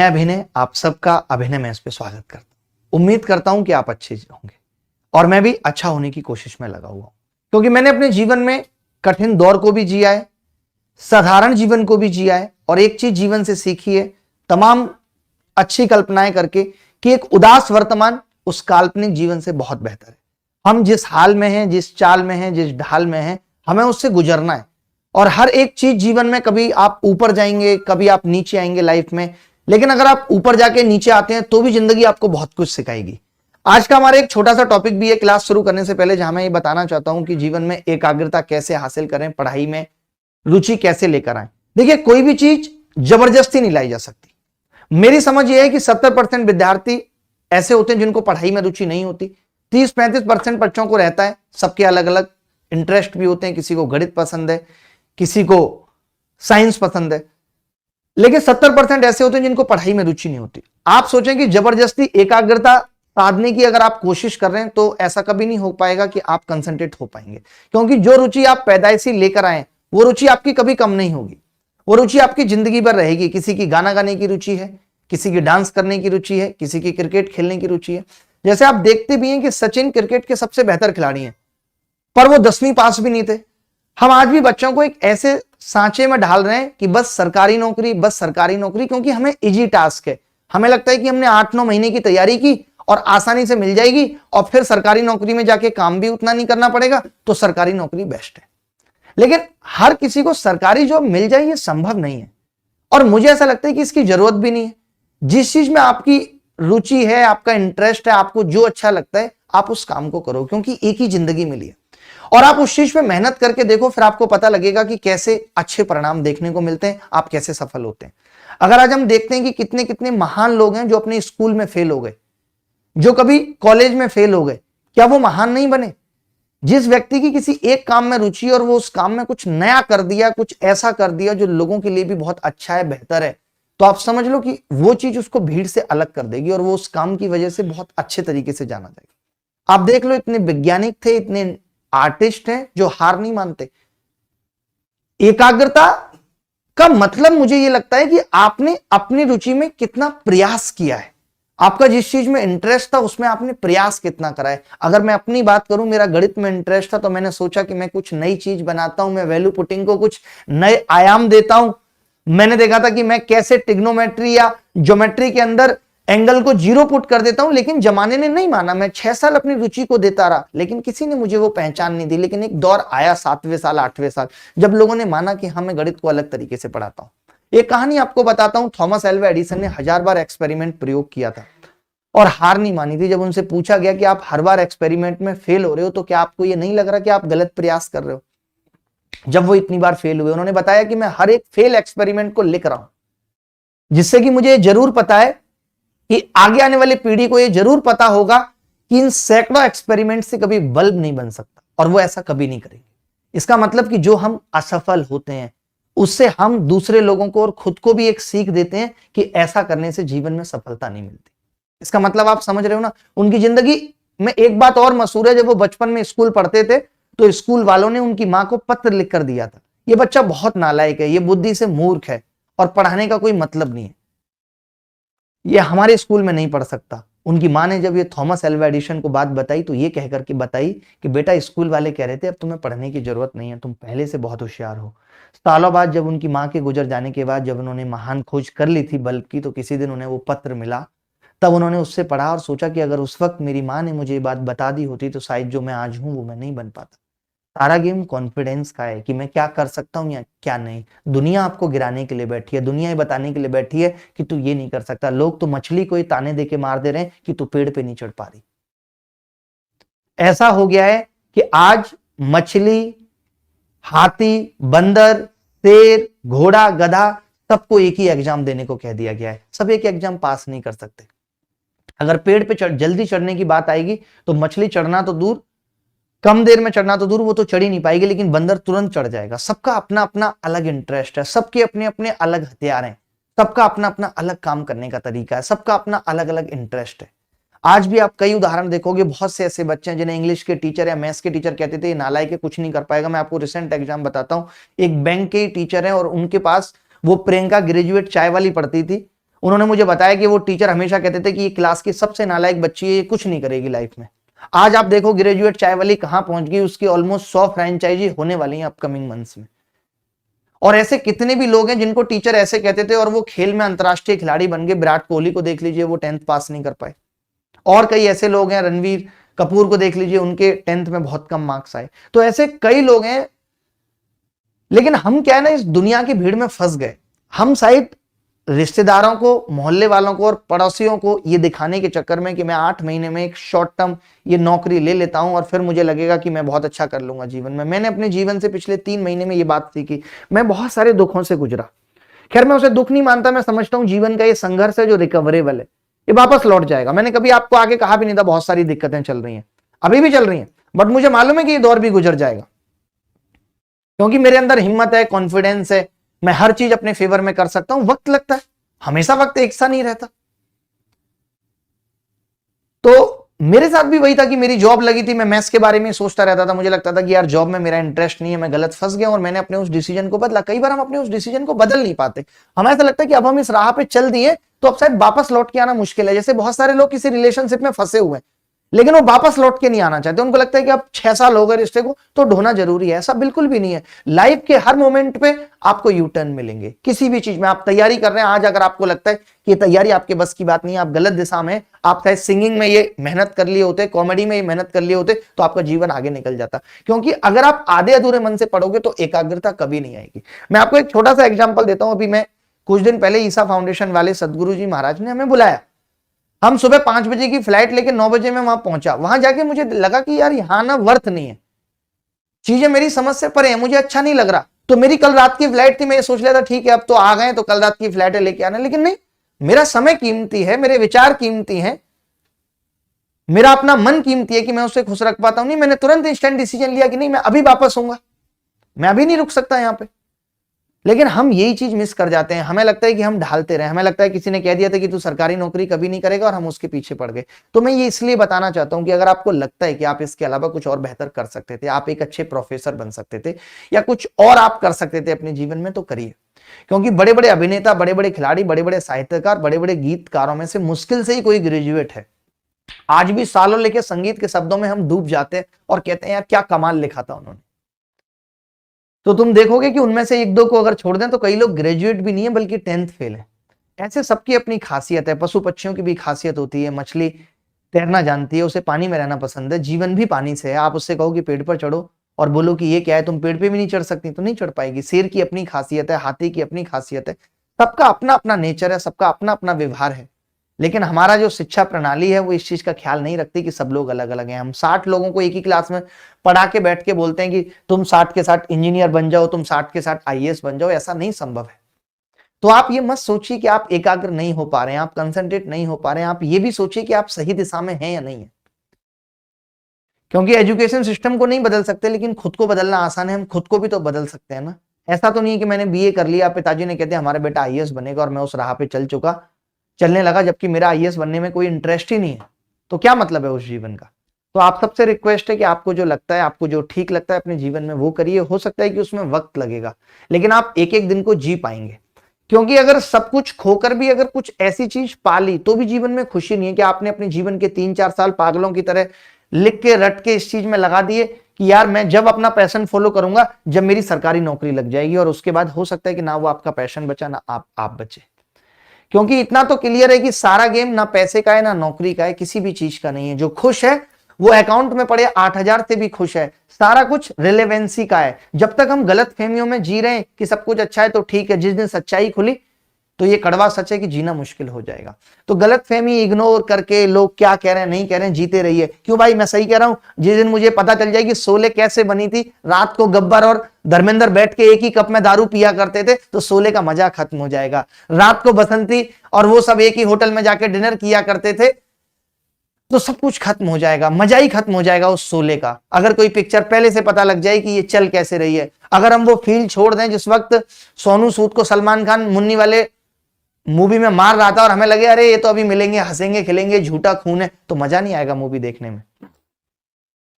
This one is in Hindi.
मैं अभिनय, आप सबका अभिनय में इस पे स्वागत करता हूं। उम्मीद करता हूं कि आप अच्छे होंगे और मैं भी अच्छा होने की कोशिश में लगा हुआ हूं, क्योंकि मैंने अपने जीवन में कठिन दौर को भी जिया है, साधारण जीवन को भी जिया है और एक चीज जीवन से सीखी है, तमाम अच्छी कल्पनाएं करके, कि एक उदास वर्तमान उस काल्पनिक जीवन से बहुत बेहतर है। हम जिस हाल में हैं, जिस चाल में हैं, जिस ढाल में हैं, हमें उससे गुजरना है। और हर एक चीज जीवन में, कभी आप ऊपर जाएंगे, कभी आप नीचे आएंगे लाइफ में, लेकिन अगर आप ऊपर जाके नीचे आते हैं तो भी जिंदगी आपको बहुत कुछ सिखाएगी। आज का हमारा एक छोटा सा टॉपिक भी है क्लास शुरू करने से पहले, जहां मैं ये बताना चाहता हूं कि जीवन में एकाग्रता कैसे हासिल करें, पढ़ाई में रुचि कैसे लेकर आए। देखिए, कोई भी चीज जबरदस्ती नहीं लाई जा सकती। मेरी समझ यह है कि 70% विद्यार्थी ऐसे होते हैं जिनको पढ़ाई में रुचि नहीं होती। 30-35% बच्चों को रहता है। सबके अलग अलग इंटरेस्ट भी होते हैं, किसी को गणित पसंद है, किसी को साइंस पसंद है, लेकिन 70% ऐसे होते हैं जिनको पढ़ाई में रुचि नहीं होती। आप सोचें कि जबरदस्ती एकाग्रता साधने की अगर आप कोशिश कर रहे हैं तो ऐसा कभी नहीं हो पाएगा कि आप कंसंट्रेट हो पाएंगे, क्योंकि जो रुचि आप पैदाइशी लेकर आए वो रुचि आपकी कभी कम नहीं होगी। वो रुचि आपकी जिंदगी भर रहेगी। किसी की गाना गाने की रुचि है, किसी की डांस करने की रुचि है, किसी की क्रिकेट खेलने की रुचि है। जैसे आप देखते भी हैं कि सचिन क्रिकेट के सबसे बेहतर खिलाड़ी हैं, पर वो 10वीं पास भी नहीं थे। हम आज भी बच्चों को एक ऐसे सांचे में ढाल रहे हैं कि बस सरकारी नौकरी, बस सरकारी नौकरी, क्योंकि हमें इजी टास्क है। हमें लगता है कि हमने 8-9 महीने की तैयारी की और आसानी से मिल जाएगी और फिर सरकारी नौकरी में जाके काम भी उतना नहीं करना पड़ेगा, तो सरकारी नौकरी बेस्ट है। लेकिन हर किसी को सरकारी जॉब मिल जाए ये संभव नहीं है, और मुझे ऐसा लगता है कि इसकी जरूरत भी नहीं है। जिस चीज में आपकी रुचि है, आपका इंटरेस्ट है, आपको जो अच्छा लगता है, आप उस काम को करो, क्योंकि एक ही जिंदगी मिली है। और आप उस चीज पे मेहनत करके देखो, फिर आपको पता लगेगा कि कैसे अच्छे परिणाम देखने को मिलते हैं, आप कैसे सफल होते हैं। अगर आज हम देखते हैं कि कितने कितने महान लोग हैं जो अपने स्कूल में फेल हो गए, जो कभी कॉलेज में फेल हो गए, क्या वो महान नहीं बने? जिस व्यक्ति की किसी एक काम में रुचि और वो उस काम में कुछ नया कर दिया, कुछ ऐसा कर दिया जो लोगों के लिए भी बहुत अच्छा है, बेहतर है, तो आप समझ लो कि वो चीज उसको भीड़ से अलग कर देगी और वो उस काम की वजह से बहुत अच्छे तरीके से जाना जाएगा। आप देख लो, इतने वैज्ञानिक थे, इतने आर्टिस्ट हैं जो हार नहीं मानते। एकाग्रता का मतलब मुझे यह लगता है कि आपने अपनी रुचि में कितना प्रयास किया है, आपका जिस चीज में इंटरेस्ट था उसमें आपने प्रयास कितना करा है। अगर मैं अपनी बात करूं, मेरा गणित में इंटरेस्ट था तो मैंने सोचा कि मैं कुछ नई चीज बनाता हूं, मैं वैल्यू पुटिंग को कुछ नए आयाम देता हूं। मैंने देखा था कि मैं कैसे ट्रिग्नोमेट्री या ज्योमेट्री के अंदर एंगल को 0 पुट कर देता हूं, लेकिन जमाने ने नहीं माना। मैं 6 साल अपनी रुचि को देता रहा, लेकिन किसी ने मुझे वो पहचान नहीं दी। लेकिन एक दौर आया 7वें साल, 8वें साल, जब लोगों ने माना कि हाँ, मैं गणित को अलग तरीके से पढ़ाता हूं। एक कहानी आपको बताता हूं। थॉमस एल्वा एडिसन ने 1000 बार एक्सपेरिमेंट प्रयोग किया था और हार नहीं मानी थी। जब उनसे पूछा गया कि आप हर बार एक्सपेरिमेंट में फेल हो रहे हो, तो क्या आपको ये नहीं लग रहा कि आप गलत प्रयास कर रहे हो? जब वो इतनी बार फेल हुए, उन्होंने बताया कि मैं हर एक फेल एक्सपेरिमेंट को लिख रहा हूं, जिससे कि मुझे जरूर पता है कि आगे आने वाली पीढ़ी को यह जरूर पता होगा कि इन सैकड़ों एक्सपेरिमेंट से कभी बल्ब नहीं बन सकता, और वो ऐसा कभी नहीं करेंगे। इसका मतलब कि जो हम असफल होते हैं उससे हम दूसरे लोगों को और खुद को भी एक सीख देते हैं कि ऐसा करने से जीवन में सफलता नहीं मिलती। इसका मतलब आप समझ रहे हो ना? उनकी जिंदगी में एक बात और मशहूर है। जब वो बचपन में स्कूल पढ़ते थे तो स्कूल वालों ने उनकी मां को पत्र लिखकर दिया था, ये बच्चा बहुत नालायक है, ये बुद्धि से मूर्ख है और पढ़ाने का कोई मतलब नहीं है, ये हमारे स्कूल में नहीं पढ़ सकता। उनकी मां ने जब ये थॉमस एल्वा एडिसन को बात बताई तो ये कहकर के बताई कि बेटा, स्कूल वाले कह रहे थे अब तुम्हें पढ़ने की जरूरत नहीं है, तुम पहले से बहुत होशियार हो। सालों बाद जब उनकी मां के गुजर जाने के बाद, जब उन्होंने महान खोज कर ली थी बल्ब की, तो किसी दिन उन्हें वो पत्र मिला। तब उन्होंने उससे पढ़ा और सोचा कि अगर उस वक्त मेरी मां ने मुझे ये बात बता दी होती तो शायद जो मैं आज हूं वो मैं नहीं बन पाता। सारा गेम कॉन्फिडेंस का है कि मैं क्या कर सकता हूं या क्या नहीं। दुनिया आपको गिराने के लिए बैठी है, दुनिया ये बताने के लिए बैठी है कि तू ये नहीं कर सकता। लोग तो मछली को ही ताने देके मार दे रहे हैं कि तू पेड़ पे नहीं चढ़ पा रही। ऐसा हो गया है कि आज मछली, हाथी, बंदर, शेर, घोड़ा, गधा, सबको एक ही एग्जाम देने को कह दिया गया है। सब एक एग्जाम पास नहीं कर सकते। अगर पेड़ पे जल्दी चढ़ने की बात आएगी तो मछली चढ़ना तो दूर, कम देर में चढ़ना तो दूर, वो तो चढ़ ही नहीं पाएगी, लेकिन बंदर तुरंत चढ़ जाएगा। सबका अपना अपना अलग इंटरेस्ट है, सबके अपने अपने अलग हथियार हैं, सबका अपना अपना अलग काम करने का तरीका है, सबका अपना अलग अलग इंटरेस्ट है। आज भी आप कई उदाहरण देखोगे, बहुत से ऐसे बच्चे हैं जिन्हें इंग्लिश के टीचर या मैथ्स के टीचर कहते थे ये नालायक है, कुछ नहीं कर पाएगा। मैं आपको रिसेंट एग्जाम बताता हूं। एक बैंक के टीचर है और उनके पास वो प्रियंका ग्रेजुएट चाय वाली पढ़ती थी। उन्होंने मुझे बताया कि वो टीचर हमेशा कहते थे कि ये क्लास की सबसे नालायक बच्ची है, ये कुछ नहीं करेगी लाइफ में। आज आप देखो ग्रेजुएट चाय वाली कहां पहुंच गई, उसकी ऑलमोस्ट 100 फ्रेंचाइजी होने वाली हैं अपकमिंग मंथ्स में। और ऐसे कितने भी लोग हैं जिनको टीचर ऐसे कहते थे और वो खेल में अंतरराष्ट्रीय खिलाड़ी बन गए। विराट कोहली को देख लीजिए, वो 10th पास नहीं कर पाए। और कई ऐसे लोग हैं, रणवीर कपूर को देख लीजिए, उनके 10th में बहुत कम मार्क्स आए। तो ऐसे कई लोग हैं। लेकिन हम क्या है ना, इस दुनिया की भीड़ में फंस गए। हम शायद रिश्तेदारों को, मोहल्ले वालों को और पड़ोसियों को ये दिखाने के चक्कर में कि मैं 8 महीने में एक शॉर्ट टर्म ये नौकरी ले लेता हूं और फिर मुझे लगेगा कि मैं बहुत अच्छा कर लूंगा जीवन में। मैंने अपने जीवन से पिछले 3 महीने में ये बात सीखी। मैं बहुत सारे दुखों से गुजरा। खैर मैं उसे दुख नहीं मानता, मैं समझता हूं जीवन का ये संघर्ष है जो रिकवरेबल है, ये वापस लौट जाएगा। मैंने कभी आपको आगे कहा भी नहीं था बहुत सारी दिक्कतें चल रही हैं, अभी भी चल रही हैं, बट मुझे मालूम है कि ये दौर भी गुजर जाएगा, क्योंकि मेरे अंदर हिम्मत है, कॉन्फिडेंस है, मैं हर चीज अपने फेवर में कर सकता हूं। वक्त लगता है, हमेशा वक्त एक सा नहीं रहता। तो मेरे साथ भी वही था कि मेरी जॉब लगी थी, मैं मैथ्स के बारे में सोचता रहता था। मुझे लगता था कि यार जॉब में मेरा इंटरेस्ट नहीं है, मैं गलत फंस गया और मैंने अपने उस डिसीजन को बदला। कई बार हम अपने उस डिसीजन को बदल नहीं पाते। हमें ऐसा लगता है कि अब हम इस राह पे चल दिए तो अब शायद वापस लौट के आना मुश्किल है। जैसे बहुत सारे लोग किसी रिलेशनशिप में फंसे हुए हैं लेकिन वो वापस लौट के नहीं आना चाहते। उनको लगता है कि अब 6 साल हो गए रिश्ते को तो ढोना जरूरी है। ऐसा बिल्कुल भी नहीं है। लाइफ के हर मोमेंट पे आपको यू टर्न मिलेंगे। किसी भी चीज में आप तैयारी कर रहे हैं, आज अगर आपको लगता है कि तैयारी आपके बस की बात नहीं है, आप गलत दिशा में, आप चाहे सिंगिंग में ये मेहनत कर लिए होते, कॉमेडी में ये मेहनत कर लिए होते, तो आपका जीवन आगे निकल जाता। क्योंकि अगर आप आधे अधूरे मन से पढ़ोगे तो एकाग्रता कभी नहीं आएगी। मैं आपको एक छोटा सा एग्जाम्पल देता हूं। अभी मैं कुछ दिन पहले ईसा फाउंडेशन वाले सदगुरु जी महाराज ने हमें बुलाया। हम सुबह 5 बजे की फ्लाइट लेके 9 बजे में वहां पहुंचा। वहां जाके मुझे लगा कि यार यहां ना वर्थ नहीं है, चीजें मेरी समझ से परे हैं, मुझे अच्छा नहीं लग रहा। तो मेरी कल रात की फ्लाइट थी, मैं ये सोच लिया था ठीक है अब तो आ गए तो कल रात की फ्लाइट है लेके आना, लेकिन नहीं, मेरा समय कीमती है, मेरे विचार कीमती हैं, मेरा अपना मन कीमती है कि मैं उसे खुश रख पाता हूं। नहीं, मैंने तुरंत इंस्टेंट डिसीजन लिया कि नहीं मैं अभी वापस आऊंगा, मैं अभी नहीं रुक सकता यहां पे। लेकिन हम यही चीज मिस कर जाते हैं। हमें लगता है कि हम ढालते रहे, हमें लगता है किसी ने कह दिया था कि तू सरकारी नौकरी कभी नहीं करेगा और हम उसके पीछे पड़ गए। तो मैं ये इसलिए बताना चाहता हूं कि अगर आपको लगता है कि आप इसके अलावा कुछ और बेहतर कर सकते थे, आप एक अच्छे प्रोफेसर बन सकते थे या कुछ और आप कर सकते थे अपने जीवन में, तो करिए। क्योंकि बड़े बड़े अभिनेता, बड़े बड़े खिलाड़ी, बड़े बड़े साहित्यकार, बड़े बड़े गीतकारों में से मुश्किल से ही कोई ग्रेजुएट है। आज भी सालों लेके संगीत के शब्दों में हम डूब जाते हैं और कहते हैं यार क्या कमाल लिखा था उन्होंने। तो तुम देखोगे कि उनमें से एक दो को अगर छोड़ दें तो कई लोग ग्रेजुएट भी नहीं है बल्कि 10th फेल है। ऐसे सबकी अपनी खासियत है। पशु पक्षियों की भी खासियत होती है। मछली तैरना जानती है, उसे पानी में रहना पसंद है। जीवन भी पानी से है। आप उससे कहो कि पेड़ पर चढ़ो और बोलो कि ये क्या है, तुम पेड़ पे भी नहीं चढ़ सकती, तो नहीं चढ़ पाएगी। शेर की अपनी खासियत है, हाथी की अपनी खासियत है। सबका अपना अपना नेचर है, सबका अपना अपना व्यवहार है। लेकिन हमारा जो शिक्षा प्रणाली है वो इस चीज का ख्याल नहीं रखती कि सब लोग अलग अलग हैं। हम 60 लोगों को एक ही क्लास में पढ़ा के बैठ के बोलते हैं कि तुम 60 के 60 इंजीनियर बन जाओ, तुम 60 के 60 आईएएस बन जाओ। ऐसा नहीं संभव है। तो आप ये मत सोचिए कि आप एकाग्र नहीं हो पा रहे हैं, आप कंसंट्रेट नहीं हो पा रहे हैं। आप ये भी सोचिए कि आप सही दिशा में हैं या नहीं है। क्योंकि एजुकेशन सिस्टम को नहीं बदल सकते लेकिन खुद को बदलना आसान है। हम खुद को भी तो बदल सकते हैं ना। ऐसा तो नहीं है कि मैंने बीए कर लिया, पिताजी ने कहते हमारा बेटा आईएएस बनेगा और मैं उस राह पे चलने लगा जबकि मेरा आईएएस बनने में कोई इंटरेस्ट ही नहीं है। तो क्या मतलब है उस जीवन का। तो आप सबसे रिक्वेस्ट है कि आपको जो लगता है, आपको जो ठीक लगता है अपने जीवन में वो करिए। हो सकता है कि उसमें वक्त लगेगा लेकिन आप एक एक दिन को जी पाएंगे। क्योंकि अगर सब कुछ खोकर भी अगर कुछ ऐसी चीज पा ली तो भी जीवन में खुशी नहीं है कि आपने अपने जीवन के 3-4 साल पागलों की तरह लिख के रट के इस चीज में लगा दिए कि यार मैं जब अपना पैशन फॉलो करूंगा जब मेरी सरकारी नौकरी लग जाएगी, और उसके बाद हो सकता है कि ना वो आपका पैशन बचा ना आप बचे। क्योंकि इतना तो क्लियर है कि सारा गेम ना पैसे का है ना नौकरी का है, किसी भी चीज का नहीं है। जो खुश है वो अकाउंट में पड़े 8,000 से भी खुश है। सारा कुछ रिलेवेंसी का है। जब तक हम गलत फहमियों में जी रहे हैं कि सब कुछ अच्छा है तो ठीक है, जिस दिन सच्चाई खुली तो ये कड़वा सच है कि जीना मुश्किल हो जाएगा। तो गलत फहमी इग्नोर करके लोग क्या कह रहे हैं नहीं कह रहे हैं जीते रहिए। क्यों भाई, मैं सही कह रहा हूं। जिस दिन मुझे पता चल जाएगी शोले कैसे बनी थी, रात को गब्बर और धर्मेंद्र बैठ के एक ही कप में दारू पिया करते थे, तो शोले का मजा खत्म हो जाएगा। रात को बसंती और वो सब एक ही होटल में जाके डिनर किया करते थे, तो सब कुछ खत्म हो जाएगा, मजा ही खत्म हो जाएगा उस शोले का। अगर कोई पिक्चर पहले से पता लग जाए कि ये चल कैसे रही है, अगर हम वो फील छोड़ दें जिस वक्त सोनू सूद को सलमान खान मुन्नी वाले मूवी में मार रहा था और हमें लगे अरे ये तो अभी मिलेंगे, हंसेंगे खिलेंगे, झूठा खून है, तो मजा नहीं आएगा मूवी देखने में।